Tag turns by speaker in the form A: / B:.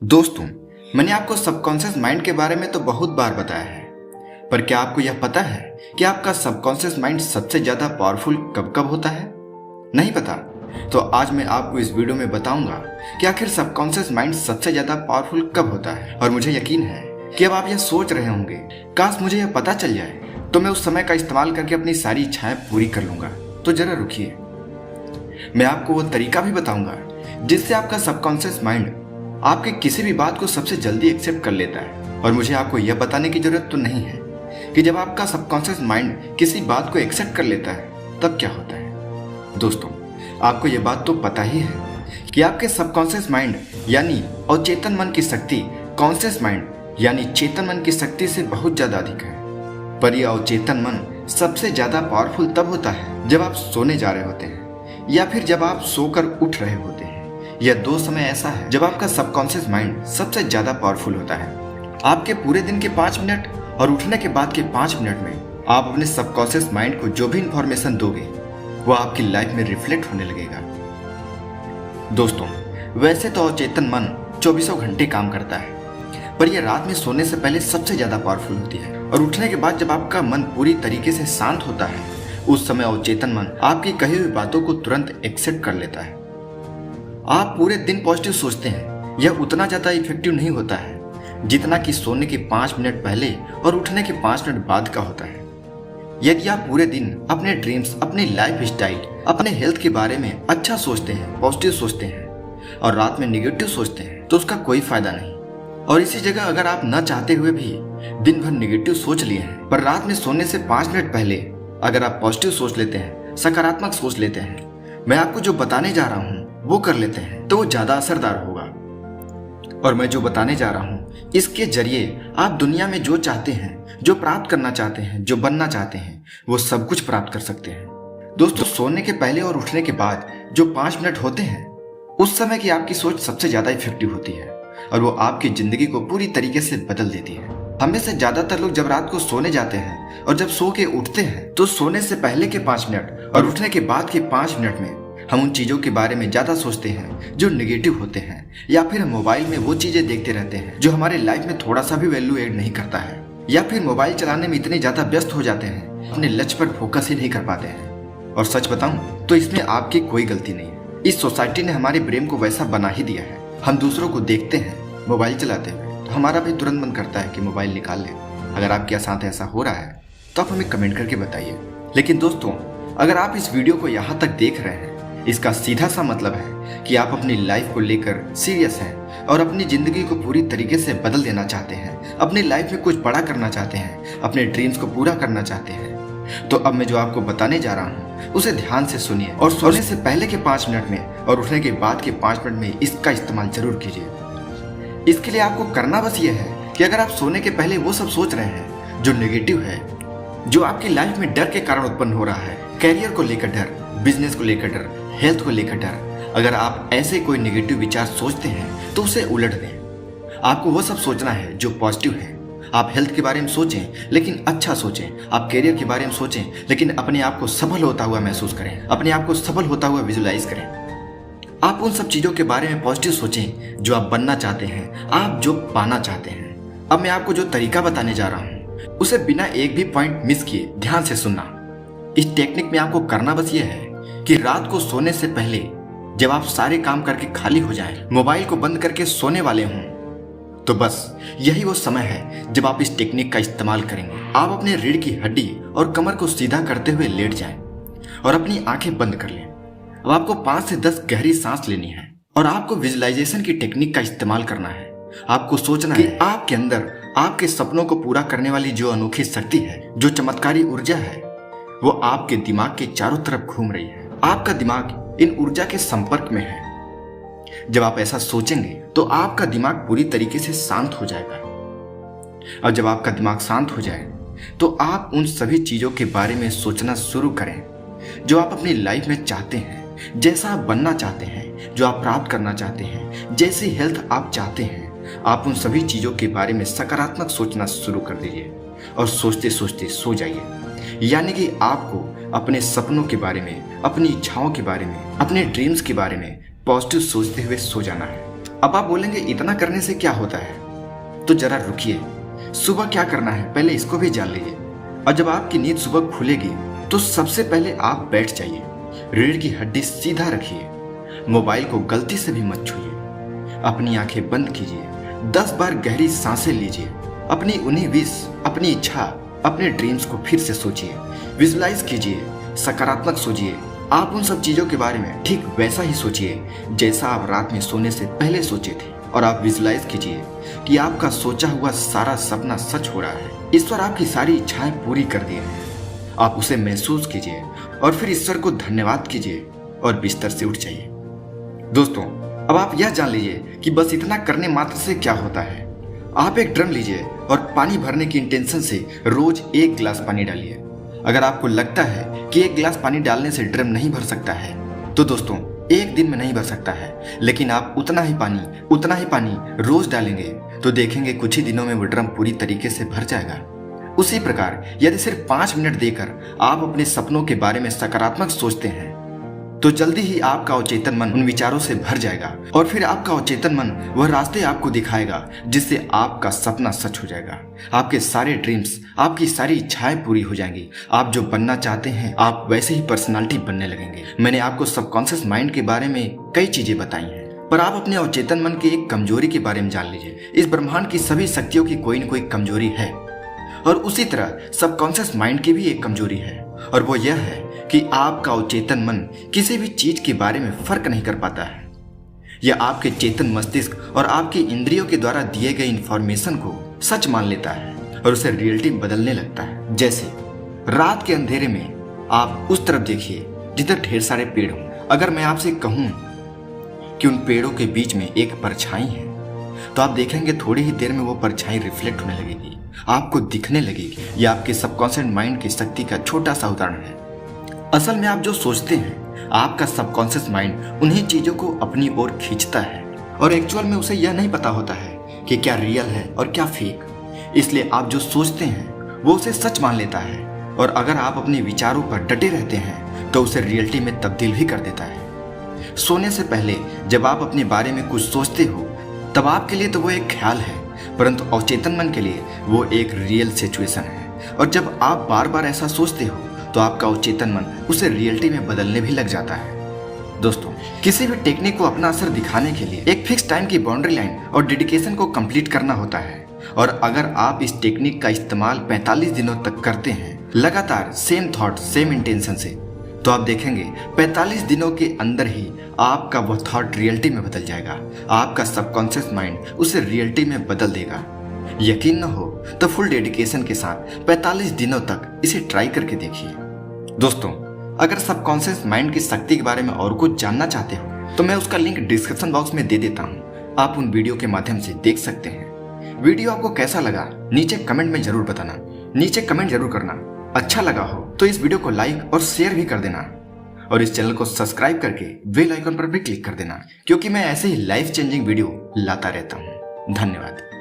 A: दोस्तों, मैंने आपको सबकॉन्शियस माइंड के बारे में तो बहुत बार बताया है, पर क्या आपको यह पता है कि आपका सबकॉन्शियस माइंड सबसे ज्यादा पावरफुल कब कब होता है? नहीं पता? तो आज मैं आपको इस वीडियो में बताऊंगा कि आखिर सबकॉन्शियस माइंड सबसे ज्यादा पावरफुल कब होता है। और मुझे यकीन है कि अब आप यह सोच रहे होंगे, काश मुझे यह पता चल जाए तो मैं उस समय का इस्तेमाल करके अपनी सारी इच्छाएं पूरी कर लूंगा। तो जरा रुकिए, मैं आपको वो तरीका भी बताऊंगा जिससे आपका सबकॉन्शियस माइंड आपके किसी भी बात को सबसे जल्दी एक्सेप्ट कर लेता है। और मुझे आपको यह बताने की जरूरत तो नहीं है कि जब आपका सबकॉन्शियस माइंड किसी बात को एक्सेप्ट कर लेता है तब क्या होता है। दोस्तों, आपको यह बात तो पता ही है कि आपके सबकॉन्शियस माइंड यानी अवचेतन मन की शक्ति कॉन्शियस माइंड यानी चेतन मन की शक्ति से बहुत ज्यादा अधिक है। पर यह अवचेतन मन सबसे ज्यादा पावरफुल तब होता है जब आप सोने जा रहे होते हैं या फिर जब आप सोकर उठ रहे होते हैं। यह दो समय ऐसा है जब आपका सबकॉन्शियस माइंड सबसे ज्यादा पावरफुल होता है। आपके पूरे दिन के 5 मिनट और उठने के बाद के 5 मिनट में आप अपने सबकॉन्शियस माइंड को जो भी इंफॉर्मेशन दोगे वो आपकी लाइफ में रिफ्लेक्ट होने लगेगा। दोस्तों, वैसे तो अवचेतन मन 24 घंटे काम करता है, पर यह रात में सोने से पहले सबसे ज्यादा पावरफुल होती है। और उठने के बाद जब आपका मन पूरी तरीके से शांत होता है उस समय अवचेतन मन आपकी कही हुई बातों को तुरंत एक्सेप्ट कर लेता है। आप पूरे दिन पॉजिटिव सोचते हैं, यह उतना ज्यादा इफेक्टिव नहीं होता है जितना कि सोने के 5 मिनट पहले और उठने के 5 मिनट बाद का होता है। यदि आप पूरे दिन अपने ड्रीम्स, अपनी लाइफ स्टाइल, अपने हेल्थ के बारे में अच्छा सोचते हैं, पॉजिटिव सोचते हैं और रात में निगेटिव सोचते हैं तो उसका कोई फायदा नहीं। और इसी जगह अगर आप न चाहते हुए भी दिन भर निगेटिव सोच लिए हैं पर रात में सोने से 5 मिनट पहले अगर आप पॉजिटिव सोच लेते हैं, सकारात्मक सोच लेते हैं, मैं आपको जो बताने जा रहा हूँ वो कर लेते हैं तो वो ज्यादा असरदार होगा। और मैं जो बताने जा रहा हूँ इसके जरिए आप दुनिया में जो चाहते हैं, जो प्राप्त करना चाहते हैं, जो बनना चाहते हैं, वो सब कुछ प्राप्त कर सकते हैं। दोस्तों, सोने के पहले और उठने के बाद जो 5 मिनट होते हैं उस समय की आपकी सोच सबसे ज्यादा इफेक्टिव होती है और वो आपकी जिंदगी को पूरी तरीके से बदल देती है। हमें से ज्यादातर लोग जब रात को सोने जाते हैं और जब सो के उठते हैं तो सोने से पहले के 5 मिनट और उठने के बाद के 5 मिनट में हम उन चीजों के बारे में ज्यादा सोचते हैं जो नेगेटिव होते हैं, या फिर हम मोबाइल में वो चीजें देखते रहते हैं जो हमारे लाइफ में थोड़ा सा भी वैल्यू ऐड नहीं करता है, या फिर मोबाइल चलाने में इतने ज्यादा व्यस्त हो जाते हैं अपने लक्ष्य पर फोकस ही नहीं कर पाते हैं। और सच बताऊं तो इसमें आपकी कोई गलती नहीं है। इस सोसाइटी ने हमारे ब्रेन को वैसा बना ही दिया है। हम दूसरों को देखते हैं मोबाइल चलाते हुए तो हमारा भी तुरंत मन करता है कि मोबाइल निकाल लें। अगर आपके साथ ऐसा हो रहा है तो आप हमें कमेंट करके बताइए। लेकिन दोस्तों, अगर आप इस वीडियो को यहाँ तक देख रहे हैं इसका सीधा सा मतलब है कि आप अपनी लाइफ को लेकर सीरियस हैं और अपनी जिंदगी को पूरी तरीके से बदल देना चाहते हैं, अपनी लाइफ में कुछ बड़ा करना चाहते हैं, अपने ड्रीम्स को पूरा करना चाहते हैं। तो अब मैं जो आपको बताने जा रहा हूँ उसे ध्यान से सुनिए और सोने से पहले के 5 मिनट में और उठने के बाद के 5 मिनट में इसका इस्तेमाल जरूर कीजिए। इसके लिए आपको करना बस ये है कि अगर आप सोने के पहले वो सब सोच रहे हैं जो नेगेटिव है, जो आपकी लाइफ में डर के कारण उत्पन्न हो रहा है, कैरियर को लेकर डर, बिजनेस को लेकर डर, हेल्थ को लेकर डर, अगर आप ऐसे कोई नेगेटिव विचार सोचते हैं तो उसे उलट दें। आपको वो सब सोचना है जो पॉजिटिव है। आप हेल्थ के बारे में सोचें लेकिन अच्छा सोचें, आप कैरियर के बारे में सोचें लेकिन अपने आप को सफल होता हुआ महसूस करें, अपने आप को सफल होता हुआ विजुलाइज करें। आप उन सब चीजों के बारे में पॉजिटिव सोचें जो आप बनना चाहते हैं, आप जो पाना चाहते हैं। अब मैं आपको जो तरीका बताने जा रहा हूँ उसे बिना एक भी पॉइंट मिस किए ध्यान से सुनना। इस टेक्निक में आपको करना बस ये है कि रात को सोने से पहले जब आप सारे काम करके खाली हो जाएं, मोबाइल को बंद करके सोने वाले हों, तो बस यही वो समय है जब आप इस टेक्निक का इस्तेमाल करेंगे। आप अपने रीढ़ की हड्डी और कमर को सीधा करते हुए लेट जाएं और अपनी आंखें बंद कर लें। अब आपको 5 से 10 गहरी सांस लेनी है और आपको विजुअलाइजेशन की टेक्निक का इस्तेमाल करना है। आपको सोचना है कि आपके अंदर आपके सपनों को पूरा करने वाली जो अनोखी शक्ति है, जो चमत्कारी ऊर्जा है, वो आपके दिमाग के चारों तरफ घूम रही है। आपका दिमाग इन ऊर्जा के संपर्क में है। जब आप ऐसा सोचेंगे तो आपका दिमाग पूरी तरीके से शांत हो जाएगा। और जब आपका दिमाग शांत हो जाए तो आप उन सभी चीजों के बारे में सोचना शुरू करें जो आप अपनी लाइफ में चाहते हैं, जैसा आप बनना चाहते हैं, जो आप प्राप्त करना चाहते हैं, जैसी हेल्थ आप चाहते हैं। आप उन सभी चीजों के बारे में सकारात्मक सोचना शुरू कर दीजिए और सोचते सोचते सो जाइए। यानी कि आपको अपने सपनों के बारे में, अपनी इच्छाओं के बारे में, अपने ड्रीम्स के बारे में पॉजिटिव सोचते हुए सो जाना है। अब आप बोलेंगे इतना करने से क्या होता है, तो जरा रुकिए। सुबह क्या करना है पहले इसको भी जान लीजिए। और जब आपकी नींद सुबह खुलेगी तो सबसे पहले आप बैठ जाइए, रीढ़ की हड्डी सीधा रखिए, मोबाइल को गलती से भी मत छूइए, अपनी आंखें बंद कीजिए, 10 बार गहरी सांसें लीजिए, अपनी उन्हीं विश, अपनी इच्छा, अपने ड्रीम्स को फिर से सोचिए, विजुलाइज कीजिए, सकारात्मक सोचिए। आप उन सब चीजों के बारे में ठीक वैसा ही सोचिए जैसा आप रात में सोने से पहले सोचे थे। और आप विजुलाइज कीजिए कि आपका सोचा हुआ सारा सपना सच हो रहा है। ईश्वर आपकी सारी इच्छाएं पूरी कर दिए हैं। आप उसे महसूस कीजिए और फिर ईश्वर को धन्यवाद कीजिए और बिस्तर से उठ जाइए। दोस्तों, अब आप यह जान लीजिए कि बस इतना करने मात्र से क्या होता है। आप एक ड्रम लीजिए और पानी भरने की इंटेंशन से रोज 1 गिलास पानी डालिए। अगर आपको लगता है कि 1 गिलास पानी डालने से ड्रम नहीं भर सकता है, तो दोस्तों 1 दिन में नहीं भर सकता है, लेकिन आप उतना ही पानी रोज डालेंगे तो देखेंगे कुछ ही दिनों में वो ड्रम पूरी तरीके से भर जाएगा। उसी प्रकार यदि सिर्फ 5 मिनट देकर आप अपने सपनों के बारे में सकारात्मक सोचते हैं तो जल्दी ही आपका अवचेतन मन उन विचारों से भर जाएगा और फिर आपका अवचेतन मन वह रास्ते आपको दिखाएगा जिससे आपका सपना सच हो जाएगा। आपके सारे ड्रीम्स, आपकी सारी इच्छाएं पूरी हो जाएंगी। आप जो बनना चाहते हैं आप वैसे ही पर्सनालिटी बनने लगेंगे। मैंने आपको सबकॉन्शियस माइंड के बारे में कई चीजें बताई हैं, पर आप अपने अवचेतन मन की एक कमजोरी के बारे में जान लीजिए। इस ब्रह्मांड की सभी शक्तियों की कोई न कोई कमजोरी है और उसी तरह सबकॉन्शियस माइंड की भी एक कमजोरी है, और वो यह है कि आपका अवचेतन मन किसी भी चीज के बारे में फर्क नहीं कर पाता है। यह आपके चेतन मस्तिष्क और आपकी इंद्रियों के द्वारा दिए गए इंफॉर्मेशन को सच मान लेता है और उसे रियलिटी में बदलने लगता है। जैसे रात के अंधेरे में आप उस तरफ देखिए जिधर ढेर सारे पेड़ हों। अगर मैं आपसे कहूं कि उन पेड़ों के बीच में एक परछाई है, तो आप देखेंगे थोड़ी ही देर में वो परछाई रिफ्लेक्ट होने लगेगी, आपको दिखने लगेगी। यह आपके सबकॉन्शियस माइंड की शक्ति का छोटा सा उदाहरण है। असल में आप जो सोचते हैं, आपका सबकॉन्शियस माइंड उन्हीं चीजों को अपनी ओर खींचता है और एक्चुअल में उसे यह नहीं पता होता है कि क्या रियल है और क्या फेक। इसलिए आप जो सोचते हैं वो उसे सच मान लेता है, और अगर आप अपने विचारों पर डटे रहते हैं तो उसे रियलिटी में तब्दील भी कर देता है। सोने से पहले जब आप अपने बारे में कुछ सोचते हो तब आपके लिए तो वो एक ख्याल है, परंतु अवचेतन मन के लिए वो एक रियल सिचुएशन है। और जब आप बार बार ऐसा सोचते हो तो आपका अवचेतन मन उसे रियलिटी में बदलने भी लग जाता है। दोस्तों, किसी भी टेक्निक को अपना असर दिखाने के लिए एक फिक्स टाइम की बाउंड्री लाइन और डेडिकेशन को कंप्लीट करना होता है। और अगर आप इस टेक्निक का इस्तेमाल 45 दिनों तक करते हैं लगातार सेम थॉट सेम इंटेंशन से, तो आप देखेंगे 45 दिनों के अंदर ही आपका वह थॉट रियलिटी में बदल जाएगा। आपका सबकॉन्शियस माइंड उसे रियलिटी में बदल देगा। यकीन न हो तो फुल डेडिकेशन के साथ 45 दिनों तक इसे ट्राई करके देखिए। दोस्तों, अगर सबकॉन्शियस माइंड की शक्ति के बारे में और कुछ जानना चाहते हो तो मैं उसका लिंक डिस्क्रिप्शन बॉक्स में दे देता हूँ। आप उन वीडियो के माध्यम से देख सकते हैं। वीडियो आपको कैसा लगा नीचे कमेंट में जरूर बताना। नीचे कमेंट जरूर करना। अच्छा लगा हो तो इस वीडियो को लाइक और शेयर भी कर देना, और इस चैनल को सब्सक्राइब करके बेल आइकन पर भी क्लिक कर देना, क्योंकि मैं ऐसे ही लाइफ चेंजिंग वीडियो लाता रहता हूँ। धन्यवाद।